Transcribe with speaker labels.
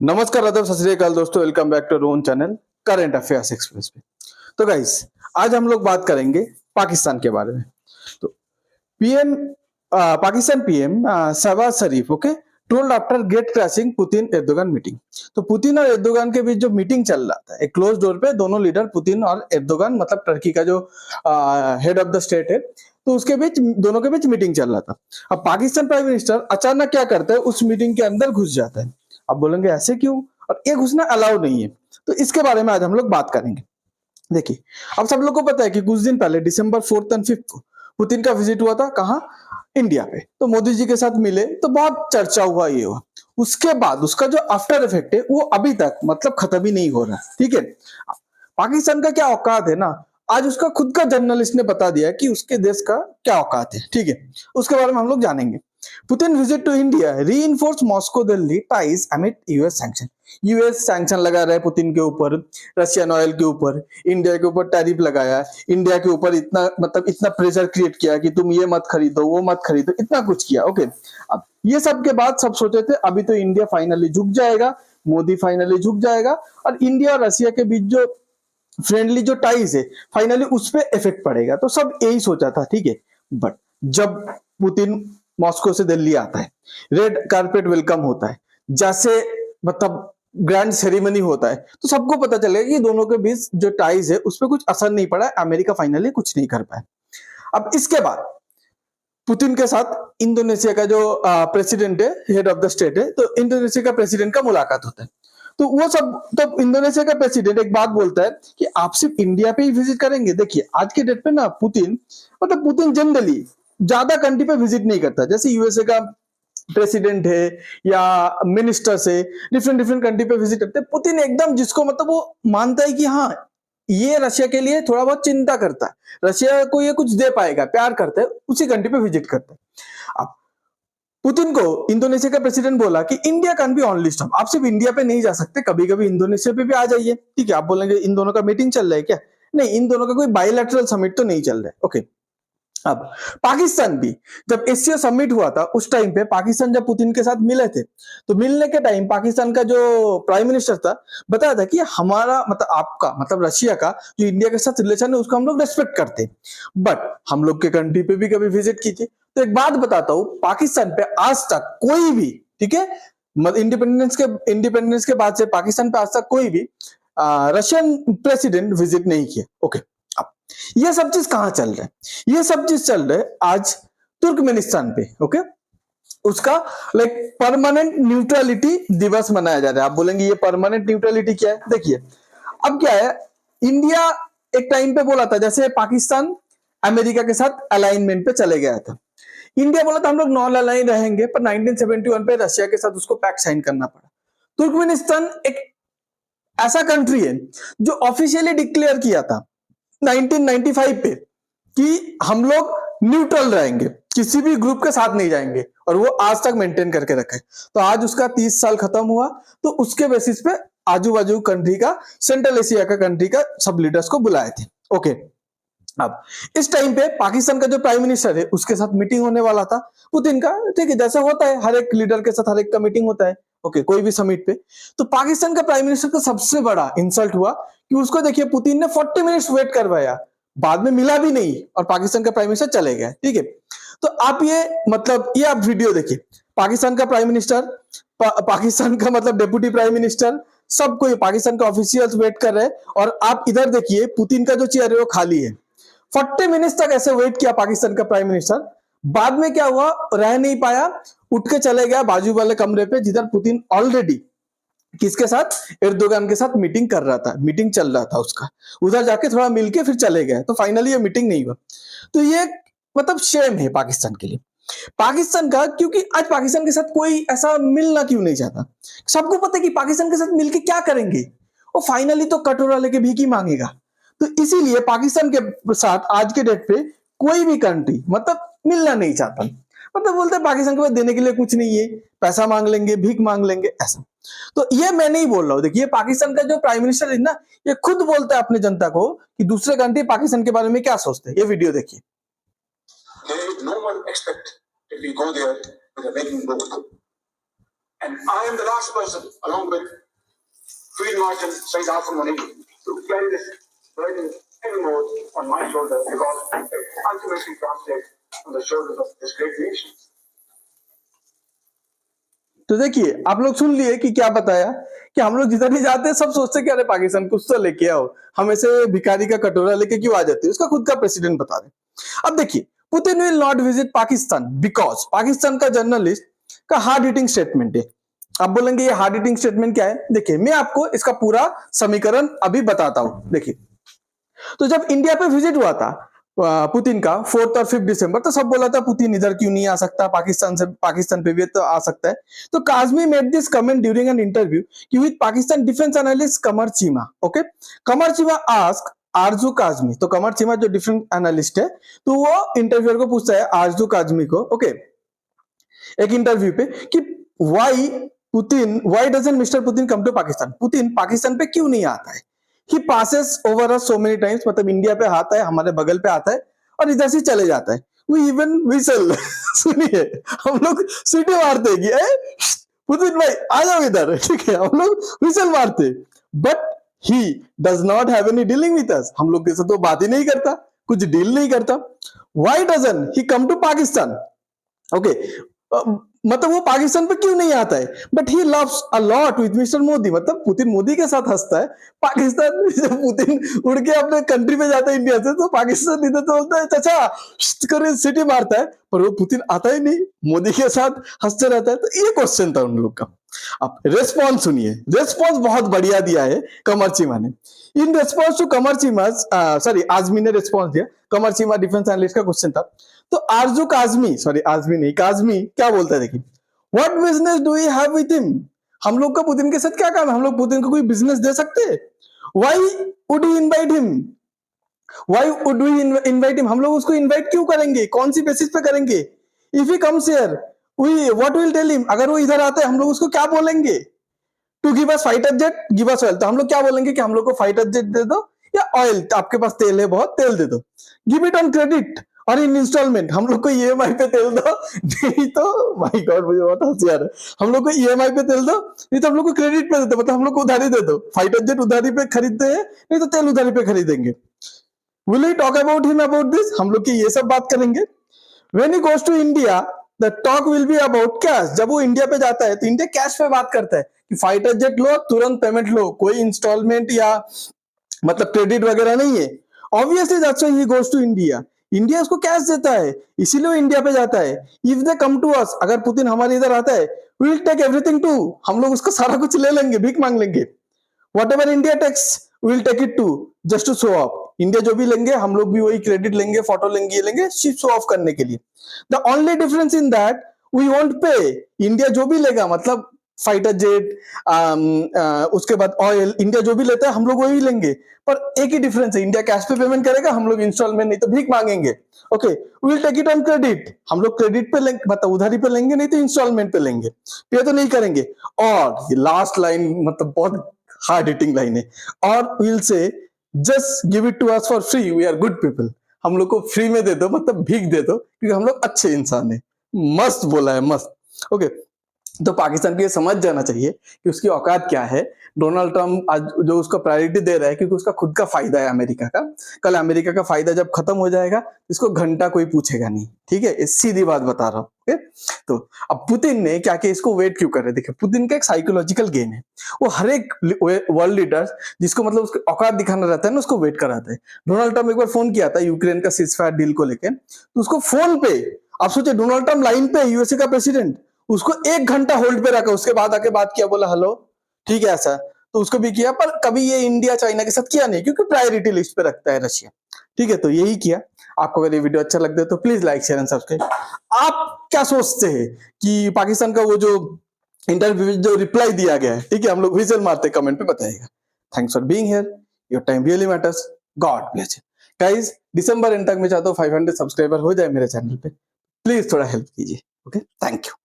Speaker 1: नमस्कार, आदाब, सत श्री अकाल दोस्तों। Welcome back to own channel current affairs express पे। तो गाइस, आज हम लोग बात करेंगे पाकिस्तान के बारे में। तो PM Pakistan PM Shahbaz Sharif okay told after gate crashing Putin Erdogan meeting. तो पुतिन और एर्दोगन के बीच जो मीटिंग चल रहा था एक क्लोज डोर पे, दोनों लीडर पुतिन और एर्दोगन मतलब टर्की का जो हेड ऑफ द स्टेट है, तो उसके बीच दोनों के बीच मीटिंग चल रहा था। अब पाकिस्तान प्राइम मिनिस्टर अचानक क्या करता है, उस मीटिंग के अंदर घुस जाता है। अब बोलेंगे ऐसे क्यों, और ये घुसना अलाउ नहीं है। तो इसके बारे में आज हम लोग बात करेंगे। देखिए, अब सब लोग को पता है कि कुछ दिन पहले दिसंबर 4 और 5 को पुतिन का विजिट हुआ था। कहाँ? इंडिया पे। तो मोदी जी के साथ मिले, तो बहुत चर्चा हुआ, ये हुआ। उसके बाद उसका जो आफ्टर इफेक्ट है वो अभी तक मतलब खत्म ही नहीं हो रहा। ठीक है, पाकिस्तान का क्या औकात है ना, आज उसका खुद का जर्नलिस्ट ने बता दिया कि उसके देश का क्या औकात है। ठीक है, उसके बारे में हम लोग जानेंगे। Putin visit to India reinforce Moscow Delhi ties amid US sanction. US sanction लगा रहा है पुतिन के ऊपर, रशियन ऑयल के ऊपर, इंडिया के ऊपर टैरिफ लगाया, इंडिया के ऊपर इतना मतलब इतना प्रेशर क्रिएट किया कि तुम ये मत खरीदो, वो मत खरीदो, इतना कुछ किया। ओके, अब ये सब के बाद सब सोचे थे अभी तो इंडिया फाइनली झुक जाएगा, मोदी फाइनली झुक जाएगा, और इंडिया और रशिया के बीच जो फ्रेंडली जो टाइज है फाइनली उस पर इफेक्ट पड़ेगा। तो सब यही सोचा था। ठीक है, बट जब पुतिन मॉस्को से दिल्ली आता है, रेड कारपेट वेलकम होता है, जैसे मतलब ग्रैंड सेरेमनी होता है, तो सबको पता चलेगा कि दोनों के बीच जो टाइज है उस पर कुछ असर नहीं पड़ा है। अमेरिका फाइनली कुछ नहीं कर पाया। अब इसके बाद पुतिन के साथ इंडोनेशिया का जो प्रेसिडेंट है, हेड ऑफ द स्टेट है, तो इंडोनेशिया का प्रेसिडेंट का मुलाकात होता है। तो वो सब तब इंडोनेशिया का प्रेसिडेंट एक बात बोलता है कि आप सिर्फ इंडिया पे ही विजिट करेंगे। देखिए, आज के डेट पे ना पुतिन मतलब पुतिन जनरली ज्यादा कंट्री पे विजिट नहीं करता। जैसे यूएसए का प्रेसिडेंट है या मिनिस्टर से डिफरेंट डिफरेंट कंट्री पे विजिट करते हैं, पुतिन एकदम जिसको मतलब वो मानता है कि हाँ ये रशिया के लिए थोड़ा बहुत चिंता करता है, रशिया को ये कुछ दे पाएगा, प्यार करता है, उसी कंट्री पे विजिट करता है। अब पुतिन को इंडोनेशिया का प्रेसिडेंट बोला कि India can be only stop, आप सिर्फ इंडिया पे नहीं जा सकते, कभी कभी इंडोनेशिया पे भी आ जाइए। ठीक है, आप बोलेंगे इन दोनों का मीटिंग चल रहा है क्या? नहीं, इन दोनों का कोई बायलैटरल समिट तो नहीं चल रहा है। ओके, अब पाकिस्तान भी जब एशिया समिट हुआ था उस टाइम पे पाकिस्तान जब पुतिन के साथ मिले थे, तो मिलने के टाइम पाकिस्तान का जो प्राइम मिनिस्टर था बताया था कि हमारा मतलब आपका मतलब रशिया का जो इंडिया के साथ रिलेशन है उसको हम लोग रेस्पेक्ट करते हैं, बट हम लोग के कंट्री पे भी कभी विजिट कीजिए। तो एक बात बताता हूं, पाकिस्तान पे आज तक कोई भी, ठीक है, इंडिपेंडेंस के बाद से पाकिस्तान पे आज तक कोई भी रशियन प्रेसिडेंट विजिट नहीं किया। ओके, अब ये सब चीज कहां चल रहा है? ये सब चीज चल रहा है आज तुर्कमेनिस्तान पे। ओके, उसका लाइक परमानेंट न्यूट्रलिटी दिवस मनाया जा रहा है। आप बोलेंगे ये परमानेंट न्यूट्रलिटी क्या है? देखिए, अब क्या है, इंडिया एक टाइम पे बोला था जैसे पाकिस्तान अमेरिका के साथ अलाइनमेंट पे चले गया था, इंडिया बोला था हम लोग नॉन अलाइन रहेंगे, पर 1971 पे रशिया के साथ उसको पैक्ट साइन करना पड़ा। तुर्कमेनिस्तान एक ऐसा कंट्री है जो ऑफिशियली डिक्लेयर किया था 1995 पे कि हम लोग न्यूट्रल रहेंगे, किसी भी ग्रुप के साथ नहीं जाएंगे, और वो आज तक मेंटेन करके रखा है। तो आज उसका 30 साल खत्म हुआ, तो उसके बेसिस पे आजू बाजू कंट्री का, सेंट्रल एशिया का कंट्री का सब लीडर्स को बुलाए थे। ओके, अब इस टाइम पे पाकिस्तान का जो प्राइम मिनिस्टर है उसके साथ मीटिंग होने वाला था पुतिन का। ठीक है, जैसा होता है हर एक लीडर के साथ हर एक का मीटिंग होता है। ओके, कोई भी समिट पे। तो पाकिस्तान का प्राइम मिनिस्टर का सबसे बड़ा इंसल्ट हुआ कि उसको देखिए पुतिन ने 40 मिनट्स वेट करवाया, बाद में मिला भी नहीं, और पाकिस्तान का प्राइम मिनिस्टर चले गए। ठीक है, तो आप ये मतलब ये आप वीडियो देखिए, पाकिस्तान का प्राइम मिनिस्टर, पाकिस्तान का मतलब डेप्यूटी प्राइम मिनिस्टर, सबको पाकिस्तान का ऑफिशियल्स वेट कर रहे हैं, और आप इधर देखिए पुतिन का जो चेयर है वो खाली है। 40 मिनट्स तक ऐसे वेट किया पाकिस्तान का प्राइम मिनिस्टर, बाद में क्या हुआ, रह नहीं पाया, उठ के चले गया बाजू वाले कमरे पे जिधर पुतिन ऑलरेडी किसके साथ, एर्दोगन के साथ मीटिंग कर रहा था, मीटिंग चल रहा था उसका, उधर जाके थोड़ा मिलके फिर चले गए। तो फाइनली ये मीटिंग नहीं हुआ। तो ये मतलब शेम है पाकिस्तान के लिए, पाकिस्तान का, क्योंकि आज पाकिस्तान के साथ कोई ऐसा मिलना क्यों नहीं चाहता? सबको पता है कि पाकिस्तान के साथ मिलके क्या करेंगे, वो फाइनली तो कटोरा लेके भीख ही मांगेगा। तो इसीलिए पाकिस्तान के साथ आज के डेट पे कोई भी कंट्री मतलब मिलना नहीं चाहता, मतलब बोलते हैं पाकिस्तान के पास देने के लिए कुछ नहीं है, पैसा मांग लेंगे, भीख मांग लेंगे, ऐसा। तो ये मैं नहीं बोल रहा हूं, देखिए पाकिस्तान का जो प्राइम मिनिस्टर है ना, ये खुद बोलता है अपने जनता को कि दूसरे कंट्री पाकिस्तान के बारे में क्या सोचते हैं। ये वीडियो देखिए।
Speaker 2: No one expect if we go there with a begging book. And I am the last person, along with Field Marshal Sayyid Asim Munir, to carry this burden anymore on my shoulders, because it ultimately translates on the shoulders of this great nation.
Speaker 1: तो देखिए आप लोग सुन लिए कि क्या बताया कि हम लोग जिधर भी जाते हैं सब सोचते हैं कि अरे पाकिस्तान कुछ तो लेके आओ, हम ऐसे भिखारी का कटोरा लेके क्यों आ जाते हैं। उसका खुद का प्रेसिडेंट बता रहे। अब देखिए Putin will not visit Pakistan because Pakistan का जर्नलिस्ट का हार्ड हिटिंग स्टेटमेंट है। आप बोलेंगे ये हार्ड हिटिंग स्टेटमेंट क्या है? देखिए मैं आपको इसका पूरा समीकरण अभी बताता हूं। देखिए तो जब इंडिया पे विजिट हुआ था पुतिन का 4 और 5 दिसंबर, तो सब बोला था पुतिन इधर क्यों नहीं आ सकता, पाकिस्तान पे भी तो आ सकता है। तो Kazmi made this comment during an interview with Pakistan defence analyst Qamar Cheema. Okay, Qamar Cheema ask आरजू काजमी, तो कमर चीमा जो डिफेंस एनालिस्ट है तो वो इंटरव्यूअर को पूछता है आरजू काजमी को, ओके, एक इंटरव्यू पे कि why doesn't mister Putin come to Pakistan, Putin Pakistan पे क्यों नहीं आता है। He passes over us so many times, मतलब इंडिया पे आता है, हमारे बगल पे आता है और इधर से चले जाता है। We even whistle सुनिए हम लोग सीटी मारते हैं कि पुतिन भाई आ जाओ इधर, ठीक है, हम लोग विसल मारते हैं, but he does not have any dealing with us, हम लोग के साथ तो बात ही नहीं करता, कुछ डील नहीं करता। Why doesn't he come to Pakistan? Okay, मतलब वो पाकिस्तान पे क्यों नहीं आता है, but he loves a lot with mister Modi, मतलब पुतिन मोदी के साथ हंसता है। पाकिस्तान में जब पुतिन उड़ के अपने कंट्री पे जाता है इंडिया से, तो पाकिस्तान इधर तो बोलता है चाचा करे सिटी मारता है, पर वो पुतिन आता ही नहीं, मोदी के साथ हंसते रहता है। तो ये क्वेश्चन था उन लोग का। अब रेस्पॉन्स सुनिए, रेस्पॉन्स बहुत बढ़िया दिया है कमर चीमा ने। In response to Qamar Cheema, sorry Azmi ने रेस्पॉन्स दिया, कमर चीमा डिफेंस एनालिस्ट का क्वेश्चन था। तो आरजू काजमी, सॉरी आजमी नहीं काजमी, क्या बोलता है देखिए, what business do you have with him, हम लोग का पुतिन के साथ क्या काम है, हम लोग पुतिन को कोई बिजनेस दे सकते हैं। Why would you invite him, why would we invite him, हम लोग उसको इनवाइट क्यों करेंगे, कौन सी बेसिस पे करेंगे। If he comes here we what will tell him, अगर वो इधर आता है हम लोग उसको क्या बोलेंगे, to give us fighter jet give us oil, तो हम लोग क्या बोलेंगे कि हम लोग को फाइटर जेट दे दो या ऑयल, तो आपके पास तेल है बहुत, तेल दे दो, गिव इट ऑन क्रेडिट और इन इंस्टॉलमेंट, हम लोग को ईएमआई पे तेल दो, नहीं तो माय गॉड मुझे बहुत हंसी आ रहा है, हम लोग को ईएमआई पे तेल दो, नहीं तो हम लोग को क्रेडिट पे दे दो, मतलब हम लोग को उधारी दे दो, फाइटर जेट उधारी पे खरीदते हैं, नहीं तो तेल उधारी पे खरीदेंगे। Will we talk about him about this, हम लोग की ये सब बात करेंगे। When he goes to India the talk will be about cash, जब वो इंडिया पे जाता है तो इंडिया कैश पे बात करता है कि फाइटर जेट लो तुरंत पेमेंट लो, कोई इंस्टॉलमेंट या मतलब क्रेडिट वगैरह नहीं है। Obviously that's why he goes to India, India उसको कैश देता है इसीलिए वो इंडिया पे जाता है। If they come to us, अगर पुतिन हमारे इधर आता है, we will take everything to, हम लोग उसको सारा कुछ ले लेंगे, भीख मांग लेंगे। Whatever India takes we will take it to just to show off, India जो भी लेंगे हम लोग भी वही क्रेडिट लेंगे, फोटो लेंगे, ये लेंगे शो ऑफ करने के लिए। The only difference in that we won't pay, India जो भी लेगा मतलब फाइटर जेट उसके बाद ऑयल, इंडिया जो भी लेता है हम लोग वही लेंगे, पर एक ही डिफरेंस है, इंडिया कैश पे पेमेंट करेगा, हम लोग इंस्टॉलमेंट नहीं तो भीख मांगेंगे। Okay, we will take it on credit, हम लोग क्रेडिट पे लेंगे, मतलब उधारी पे लेंगे, नहीं तो इंस्टॉलमेंट पे लेंगे, पे तो नहीं करेंगे। और ये लास्ट लाइन मतलब बहुत हार्ड हिटिंग लाइन है, और we will say just give it to us for free, we are good people, हम लोग को फ्री में दे दो, मतलब भीख दे दो, क्योंकि हम लोग अच्छे इंसान है। मस्त बोला है, मस्त। ओके, तो पाकिस्तान को ये समझ जाना चाहिए कि उसकी औकात क्या है। डोनाल्ड ट्रंप आज जो उसको प्रायोरिटी दे रहा है क्योंकि उसका खुद का फायदा है अमेरिका का, कल अमेरिका का फायदा जब खत्म हो जाएगा इसको घंटा कोई पूछेगा नहीं, ठीक है, इस सीधी बात बता रहा हूँ। तो अब पुतिन ने क्या किया, इसको वेट क्यों कर रहे, देखिए पुतिन का एक साइकोलॉजिकल गेम है, वो हर एक वर्ल्ड लीडर्स जिसको मतलब उसकी औकात दिखाना रहता है ना उसको वेट कराता है। डोनाल्ड ट्रंप एक बार फोन किया था यूक्रेन का सीजफायर डील को लेकर, तो उसको फोन पे, आप सोचे डोनाल्ड ट्रंप लाइन पे, यूएसए का प्रेसिडेंट, उसको 1 घंटा होल्ड पे रखा, उसके बाद आके बात किया, बोला हेलो ठीक है ऐसा, तो उसको भी किया, पर कभी ये इंडिया चाइना के साथ किया नहीं क्योंकि प्रायोरिटी लिस्ट पे रखता है रशिया, ठीक है, तो यही किया। आपको अगर ये वीडियो अच्छा लगता है तो please like share and subscribe. आप क्या सोचते हैं कि पाकिस्तान का वो जो इंटरव्यू जो रिप्लाई दिया गया है, ठीक है, हम लोग विजल मारते कमेंट पे बताइएगा। Thanks for being here, your time really matters, God bless you guys. December and तक मैं चाहता हूँ 500 सब्सक्राइबर हो जाए मेरे चैनल पे, प्लीज थोड़ा हेल्प कीजिए। Okay, thank you.